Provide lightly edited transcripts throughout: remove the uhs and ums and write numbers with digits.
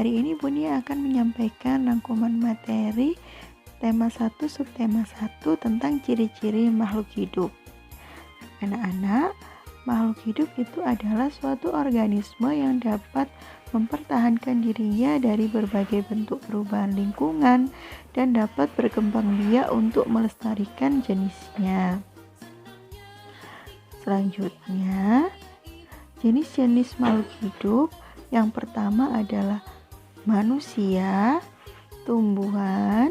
Hari ini Buni akan menyampaikan rangkuman materi tema 1 subtema 1 tentang ciri-ciri makhluk hidup. Anak-anak, makhluk hidup itu adalah suatu organisme yang dapat mempertahankan dirinya dari berbagai bentuk perubahan lingkungan dan dapat berkembang biak untuk melestarikan jenisnya. Selanjutnya, jenis-jenis makhluk hidup yang pertama adalah manusia, tumbuhan,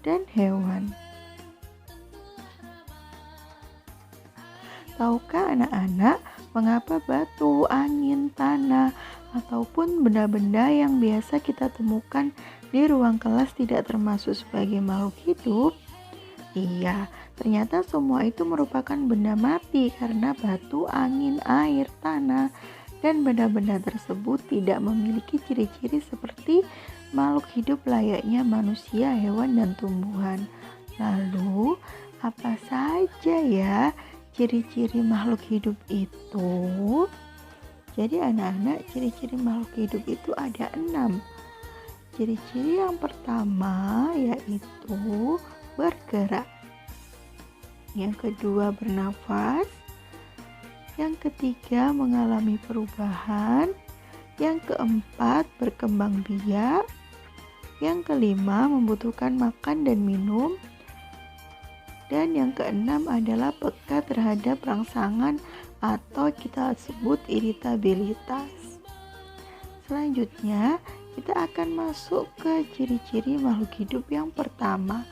dan hewan. Tahukah anak-anak mengapa batu, angin, tanah, ataupun benda-benda yang biasa kita temukan di ruang kelas tidak termasuk sebagai makhluk hidup? Iya, ternyata semua itu merupakan benda mati karena batu, angin, air, tanah, dan benda-benda tersebut tidak memiliki ciri-ciri seperti makhluk hidup layaknya manusia, hewan, dan tumbuhan. Lalu, apa saja ya ciri-ciri makhluk hidup itu? Jadi anak-anak, ciri-ciri makhluk hidup itu ada 6. Ciri-ciri yang pertama yaitu bergerak. Yang kedua bernafas. Yang ketiga mengalami perubahan. Yang keempat berkembang biak. Yang kelima membutuhkan makan dan minum. Dan yang keenam adalah peka terhadap rangsangan atau kita sebut iritabilitas. Selanjutnya kita akan masuk ke ciri-ciri makhluk hidup yang pertama,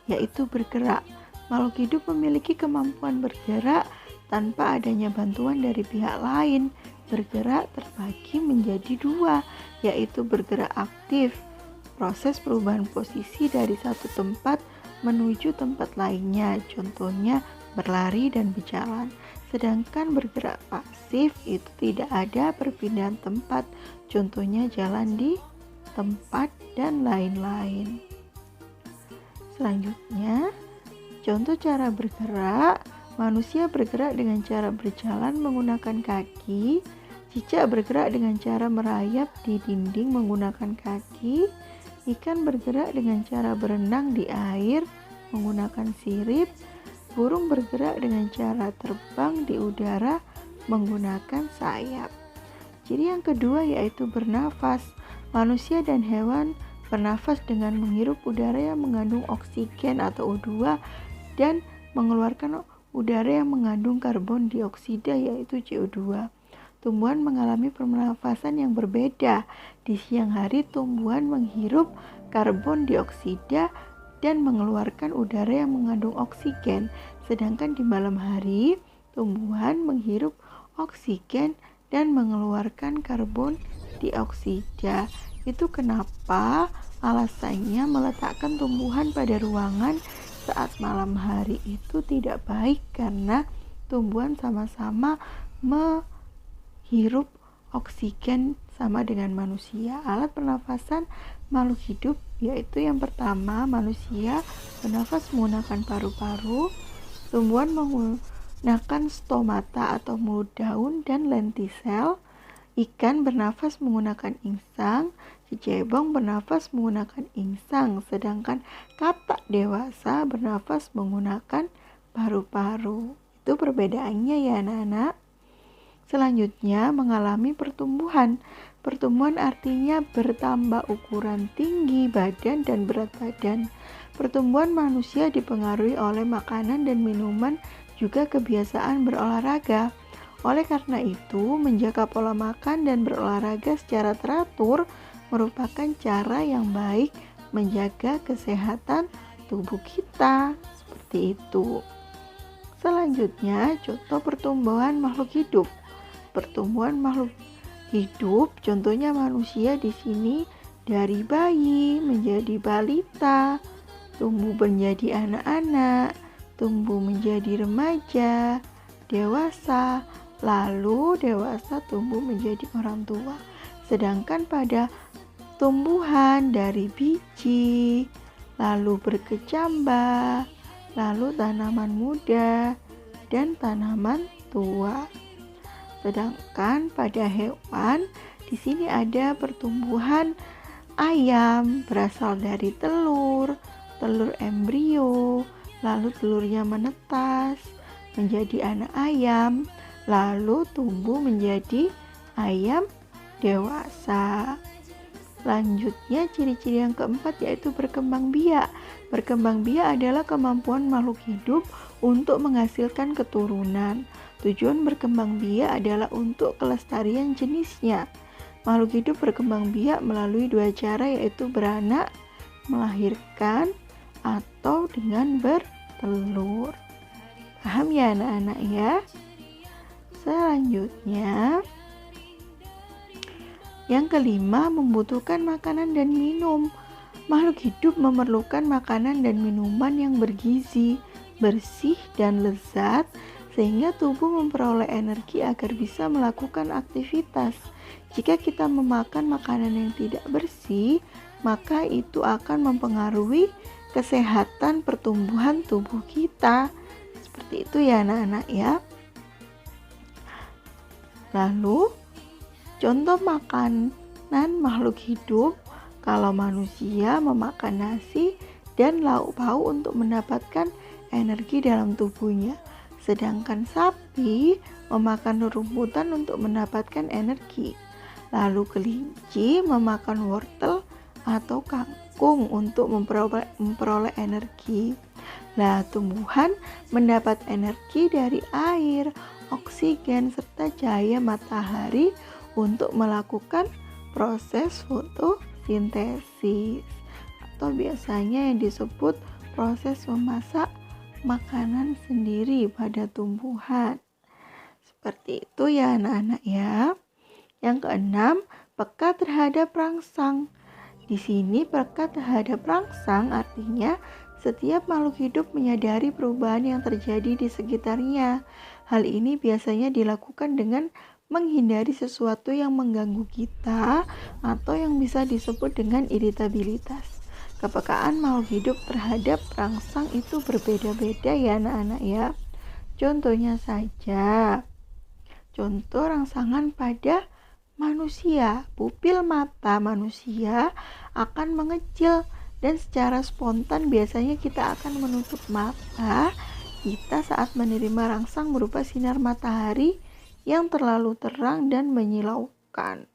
yaitu bergerak. Makhluk hidup memiliki kemampuan bergerak tanpa adanya bantuan dari pihak lain. Bergerak terbagi menjadi 2, yaitu bergerak aktif, proses perubahan posisi dari satu tempat menuju tempat lainnya, contohnya berlari dan berjalan. Sedangkan bergerak pasif itu tidak ada perpindahan tempat, contohnya jalan di tempat dan lain-lain. Selanjutnya, contoh cara bergerak. Manusia bergerak dengan cara berjalan menggunakan kaki. Cicak bergerak dengan cara merayap di dinding menggunakan kaki. Ikan bergerak dengan cara berenang di air menggunakan sirip. Burung bergerak dengan cara terbang di udara menggunakan sayap. Ciri yang kedua yaitu bernafas. Manusia dan hewan bernafas dengan menghirup udara yang mengandung oksigen atau O2 dan mengeluarkan udara yang mengandung karbon dioksida yaitu CO2. Tumbuhan mengalami pernafasan yang berbeda. Di siang hari tumbuhan menghirup karbon dioksida dan mengeluarkan udara yang mengandung oksigen, sedangkan di malam hari tumbuhan menghirup oksigen dan mengeluarkan karbon dioksida. Itu kenapa alasannya meletakkan tumbuhan pada ruangan saat malam hari itu tidak baik, karena tumbuhan sama-sama menghirup oksigen sama dengan manusia. Alat pernafasan makhluk hidup yaitu yang pertama, manusia bernafas menggunakan paru-paru, tumbuhan menggunakan stomata atau mulut daun dan lentisel, ikan bernafas menggunakan insang, cecebong bernafas menggunakan insang, sedangkan katak dewasa bernafas menggunakan paru-paru. Itu perbedaannya ya anak-anak. Selanjutnya mengalami pertumbuhan. Pertumbuhan artinya bertambah ukuran tinggi badan dan berat badan. Pertumbuhan manusia dipengaruhi oleh makanan dan minuman, juga kebiasaan berolahraga. Oleh karena itu, menjaga pola makan dan berolahraga secara teratur merupakan cara yang baik menjaga kesehatan tubuh kita. Seperti itu. Selanjutnya, contoh pertumbuhan makhluk hidup. Pertumbuhan makhluk hidup, contohnya manusia di sini dari bayi menjadi balita, tumbuh menjadi anak-anak, tumbuh menjadi remaja, dewasa, lalu dewasa tumbuh menjadi orang tua. Sedangkan pada tumbuhan dari biji, lalu berkecambah, lalu tanaman muda, dan tanaman tua. Sedangkan pada hewan Di sini ada pertumbuhan ayam berasal dari telur embrio, lalu telurnya menetas menjadi anak ayam, lalu tumbuh menjadi ayam dewasa. Selanjutnya ciri-ciri yang keempat yaitu berkembang biak. Berkembang biak adalah kemampuan makhluk hidup untuk menghasilkan keturunan. Tujuan berkembang biak adalah untuk kelestarian jenisnya. Makhluk hidup berkembang biak melalui dua cara yaitu beranak, melahirkan, atau dengan bertelur. Paham ya anak-anak ya? Selanjutnya yang kelima, membutuhkan makanan dan minum. Makhluk hidup memerlukan makanan dan minuman yang bergizi, bersih, dan lezat sehingga tubuh memperoleh energi agar bisa melakukan aktivitas. Jika kita memakan makanan yang tidak bersih, maka itu akan mempengaruhi kesehatan pertumbuhan tubuh kita. Seperti itu ya anak-anak ya. Lalu contoh makanan makhluk hidup, kalau manusia memakan nasi dan lauk pauk untuk mendapatkan energi dalam tubuhnya, sedangkan sapi memakan rumputan untuk mendapatkan energi. Lalu kelinci memakan wortel atau kangkung untuk memperoleh energi. Nah, tumbuhan mendapat energi dari air, oksigen, serta cahaya matahari untuk melakukan proses fotosintesis atau biasanya yang disebut proses memasak makanan sendiri pada tumbuhan. Seperti itu ya anak-anak ya. Yang keenam, peka terhadap rangsang. Di sini peka terhadap rangsang artinya setiap makhluk hidup menyadari perubahan yang terjadi di sekitarnya. Hal ini biasanya dilakukan dengan menghindari sesuatu yang mengganggu kita atau yang bisa disebut dengan iritabilitas. Kepekaan makhluk hidup terhadap rangsang itu berbeda-beda ya anak-anak ya. Contohnya saja, contoh rangsangan pada manusia. Pupil mata manusia akan mengecil dan secara spontan biasanya kita akan menutup mata kita saat menerima rangsang berupa sinar matahari yang terlalu terang dan menyilaukan.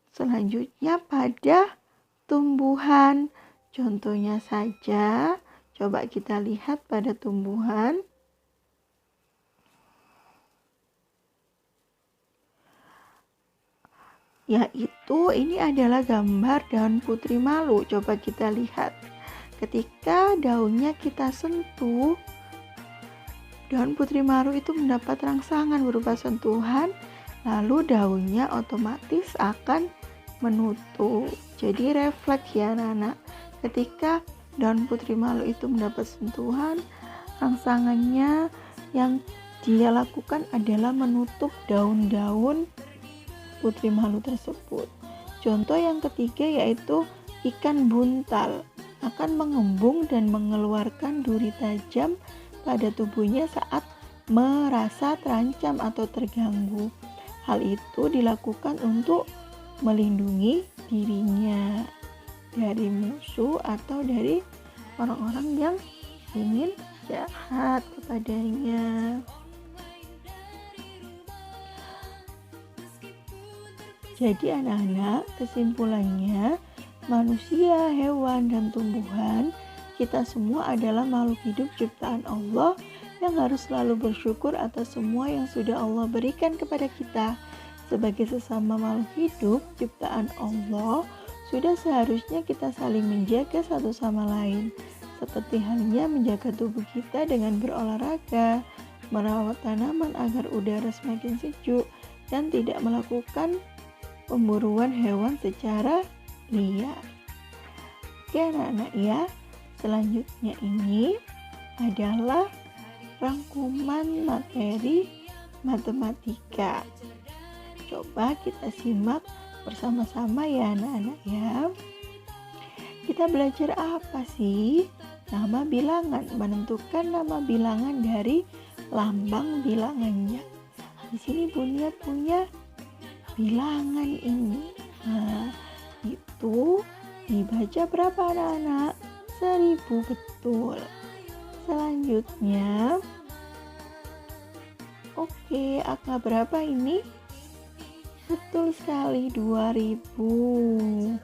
Selanjutnya pada tumbuhan, contohnya saja, coba kita lihat pada tumbuhan. Yaitu ini adalah gambar daun putri malu. Coba kita lihat. Ketika daunnya kita sentuh, daun putri malu itu mendapat rangsangan berupa sentuhan, lalu daunnya otomatis akan menutup. Jadi refleks ya anak-anak. Ketika daun putri malu itu mendapat sentuhan, rangsangannya yang dia lakukan adalah menutup daun-daun putri malu tersebut. Contoh yang ketiga yaitu ikan buntal akan mengembung dan mengeluarkan duri tajam pada tubuhnya saat merasa terancam atau terganggu. Hal itu dilakukan untuk melindungi dirinya dari musuh atau dari orang-orang yang ingin jahat kepadanya. Jadi anak-anak, kesimpulannya manusia, hewan, dan tumbuhan, kita semua adalah makhluk hidup ciptaan Allah yang harus selalu bersyukur atas semua yang sudah Allah berikan kepada kita. Sebagai sesama makhluk hidup ciptaan Allah, sudah seharusnya kita saling menjaga satu sama lain. Seperti halnya menjaga tubuh kita dengan berolahraga, merawat tanaman agar udara semakin sejuk, dan tidak melakukan pemburuan hewan secara liar. Oke anak-anak ya, selanjutnya ini adalah rangkuman materi matematika. Coba kita simak bersama-sama ya anak-anak ya. Kita belajar apa sih? Nama bilangan, menentukan nama bilangan dari lambang bilangannya. Di sini Bunia punya bilangan ini. Nah, itu dibaca berapa anak-anak? 1000, betul. Selanjutnya, oke, angka berapa ini? Betul sekali, 2000.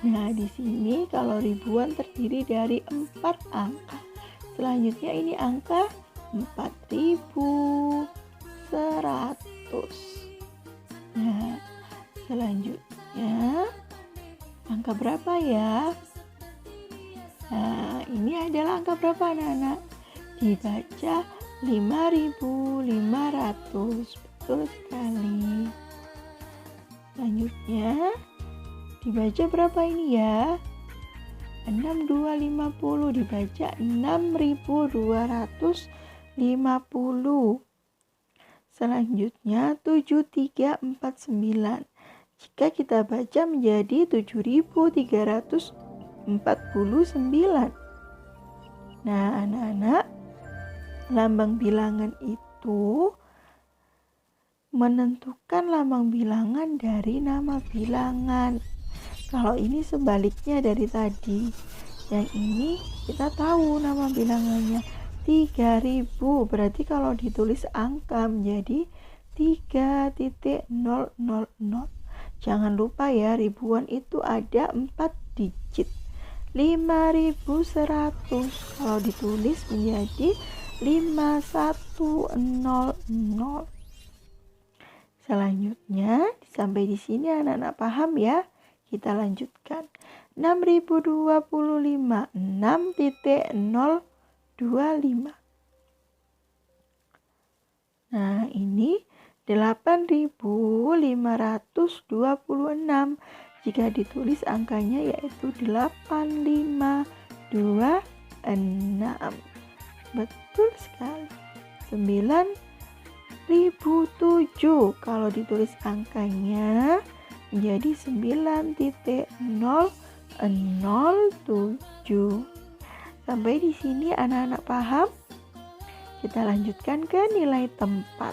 Nah, di sini kalau ribuan terdiri dari 4 angka. Selanjutnya ini angka 4100. Nah, selanjutnya angka berapa ya? Nah, ini adalah angka berapa anak-anak? Dibaca 5500. Betul sekali. Selanjutnya dibaca berapa ini ya? 6250 dibaca 6250. Selanjutnya 7349. Jika kita baca menjadi 7349. Nah, anak-anak, lambang bilangan itu menentukan lambang bilangan dari nama bilangan. Kalau ini sebaliknya dari tadi. Yang ini kita tahu nama bilangannya 3000. Berarti kalau ditulis angka menjadi 3.000. Jangan lupa ya, ribuan itu ada 4 digit. 5100 kalau ditulis menjadi 5100. Selanjutnya, sampai di sini anak-anak paham ya? Kita lanjutkan. 6025, 6.025. Nah, ini 8526. Jika ditulis angkanya yaitu 8526. Betul sekali. 9007 kalau ditulis angkanya menjadi 9.007. Sampai di sini anak-anak paham? Kita lanjutkan ke nilai tempat.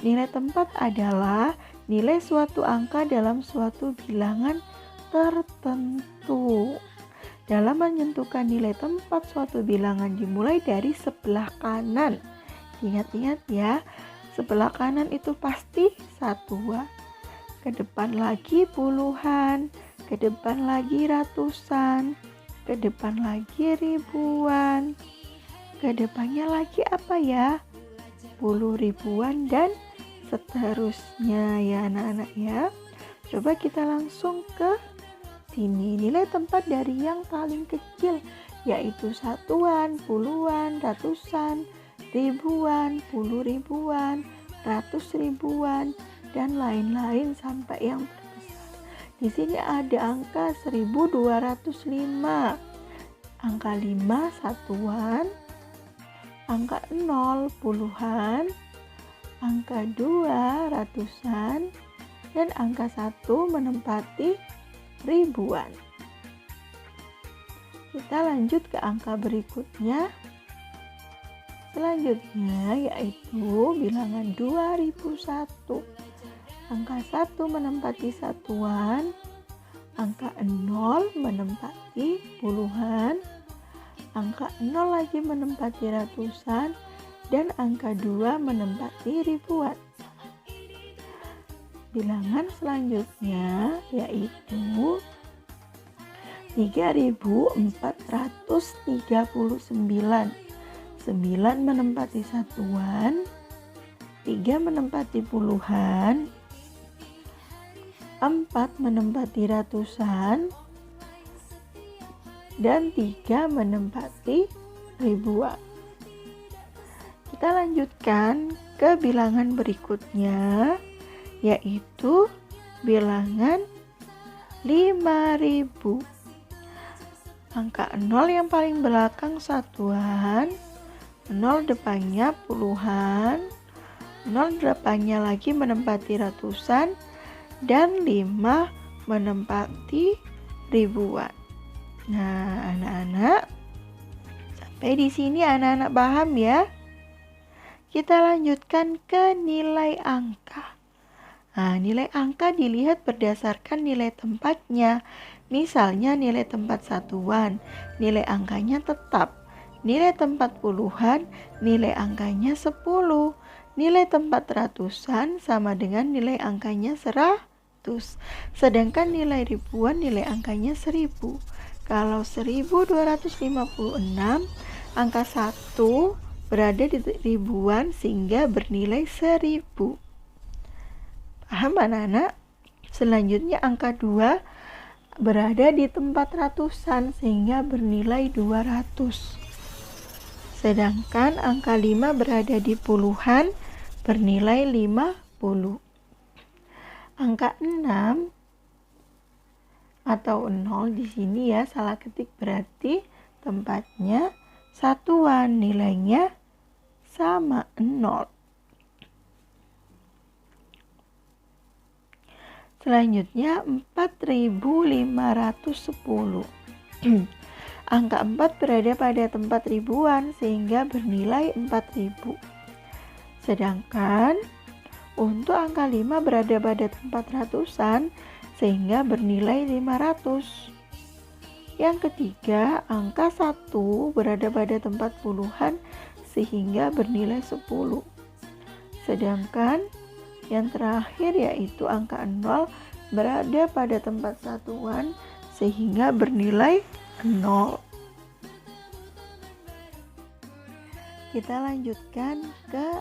Nilai tempat adalah nilai suatu angka dalam suatu bilangan tertentu. Dalam menentukan nilai tempat suatu bilangan dimulai dari sebelah kanan. Ingat-ingat ya, sebelah kanan itu pasti satuan. Ke depan lagi puluhan, ke depan lagi ratusan, ke depan lagi ribuan, ke depannya lagi apa ya? 10 ribuan dan seterusnya ya anak-anak ya. Coba kita langsung ke sini. Nilai tempat dari yang paling kecil yaitu satuan, puluhan, ratusan, ribuan, 10 ribuan, ratus ribuan, dan lain-lain sampai yang terbesar. Di sini ada angka 1205. Angka 5 satuan, angka 0 puluhan, angka 2 ratusan, dan angka 1 menempati ribuan. Kita lanjut ke angka berikutnya. Selanjutnya yaitu bilangan 2001. Angka 1 menempati satuan, angka 0 menempati puluhan, angka 0 lagi menempati ratusan, dan angka 2 menempati ribuan. Bilangan selanjutnya yaitu 3439. 9 menempati satuan, 3 menempati puluhan, 4 menempati ratusan, dan 3 menempati ribuan. Kita lanjutkan ke bilangan berikutnya, yaitu bilangan 5000. Angka 0 yang paling belakang satuan, 0 depannya puluhan, 0 depannya lagi menempati ratusan, dan 5 menempati ribuan. Nah, anak-anak, sampai di sini anak-anak paham ya? Kita lanjutkan ke nilai angka. Nah, nilai angka dilihat berdasarkan nilai tempatnya. Misalnya nilai tempat satuan, nilai angkanya tetap. Nilai tempat puluhan, nilai angkanya 10. Nilai tempat ratusan sama dengan nilai angkanya 100. Sedangkan nilai ribuan, nilai angkanya 1000. Kalau 1256, angka 1 berada di ribuan sehingga bernilai 1000. Paham anak-anak? Selanjutnya angka 2 berada di tempat ratusan sehingga bernilai 200. Sedangkan angka 5 berada di puluhan bernilai 50. Angka 6 atau 0 di sini ya salah ketik, berarti tempatnya satuan, nilainya sama 0. Selanjutnya 4510. Angka 4 berada pada tempat ribuan sehingga bernilai 4000. Sedangkan untuk angka 5 berada pada tempat ratusan sehingga bernilai 500. Yang ketiga, angka 1 berada pada tempat puluhan sehingga bernilai 10. Sedangkan yang terakhir yaitu angka 0 berada pada tempat satuan sehingga bernilai 0. Kita lanjutkan ke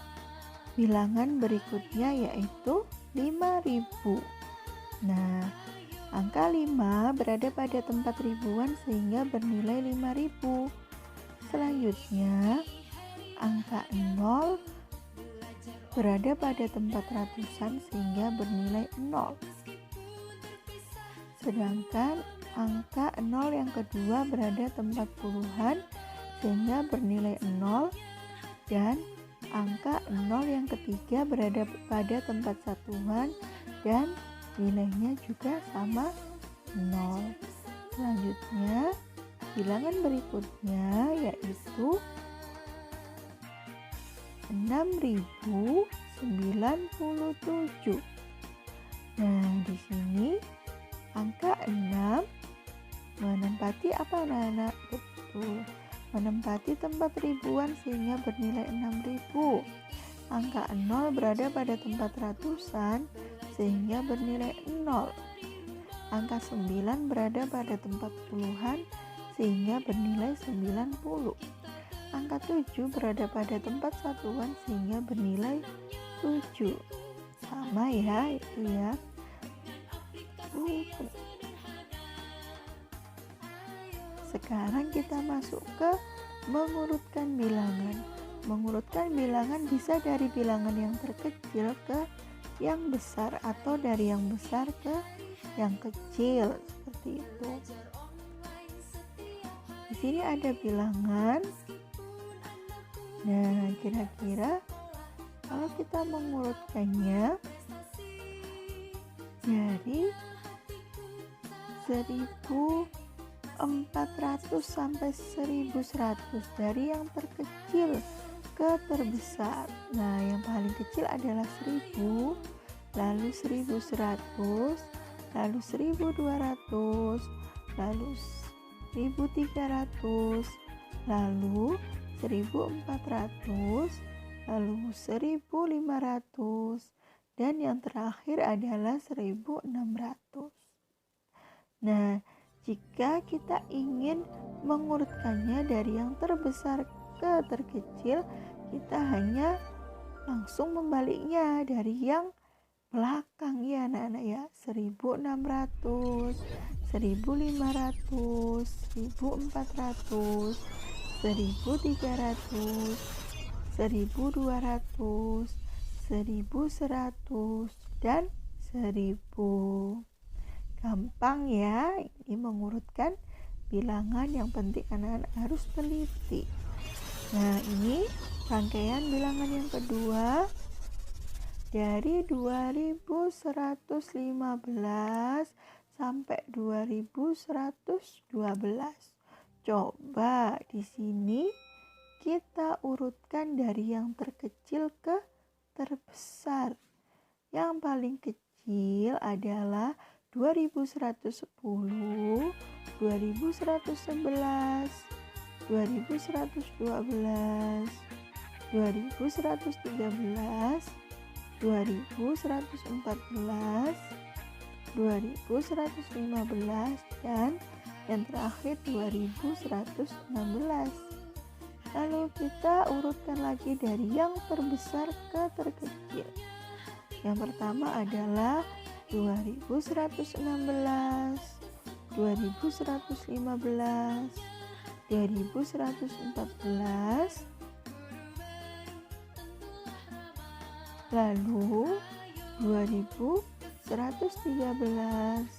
bilangan berikutnya yaitu 5000. Nah, angka 5 berada pada tempat ribuan sehingga bernilai 5000. Selanjutnya, angka 0 berada pada tempat ratusan sehingga bernilai 0. Sedangkan angka 0 yang kedua berada tempat puluhan sehingga bernilai 0, dan angka 0 yang ketiga berada pada tempat satuan dan nilainya juga sama 0. Selanjutnya, bilangan berikutnya yaitu 6097. Nah, di sini angka 6 menempati apa anak-anak? Betul, menempati tempat ribuan sehingga bernilai 6000. Angka 0 berada pada tempat ratusan sehingga bernilai 0. Angka 9 berada pada tempat puluhan sehingga bernilai 90. Angka 7 berada pada tempat satuan sehingga bernilai 7. Sama ya, itu ya. Sekarang kita masuk ke mengurutkan bilangan. Mengurutkan bilangan bisa dari bilangan yang terkecil ke yang besar atau dari yang besar ke yang kecil, seperti itu. Di sini ada bilangan. Nah, kira-kira kalau kita mengurutkannya dari 1400 sampai 1100, dari yang terkecil ke terbesar. Nah, yang paling kecil adalah 1000, lalu 1100, lalu 1200, lalu 1300, lalu 1400, lalu 1500, dan yang terakhir adalah 1600. Nah, jika kita ingin mengurutkannya dari yang terbesar ke terkecil, kita hanya langsung membaliknya dari yang belakang ya anak-anak ya. 1600, 1500, 1400, 1300, 1200, 1100, dan 1000. Gampang ya, ini mengurutkan bilangan, yang penting anak-anak harus teliti. Nah, ini rangkaian bilangan yang kedua dari 2115 sampai 2112. Coba di sini kita urutkan dari yang terkecil ke terbesar. Yang paling kecil kecil adalah 2110, 2111, 2112, 2113, 2114, 2115, dan yang terakhir 2116. Lalu kita urutkan lagi dari yang terbesar ke terkecil. Yang pertama adalah 2116, 2115, 2114, lalu 2113,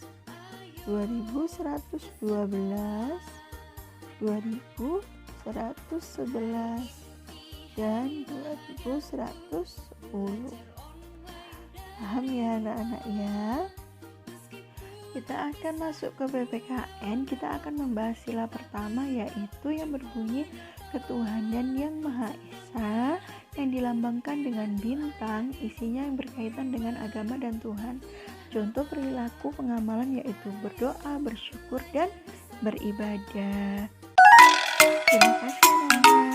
2112, 2111, dan 2110. Paham ya anak-anak ya? Kita akan masuk ke PPKN. Kita akan membahas sila pertama, yaitu yang berbunyi ketuhanan yang Maha Esa, yang dilambangkan dengan bintang. Isinya yang berkaitan dengan agama dan Tuhan. Contoh perilaku pengamalan yaitu berdoa, bersyukur, dan beribadah. Terima kasih anak-anak.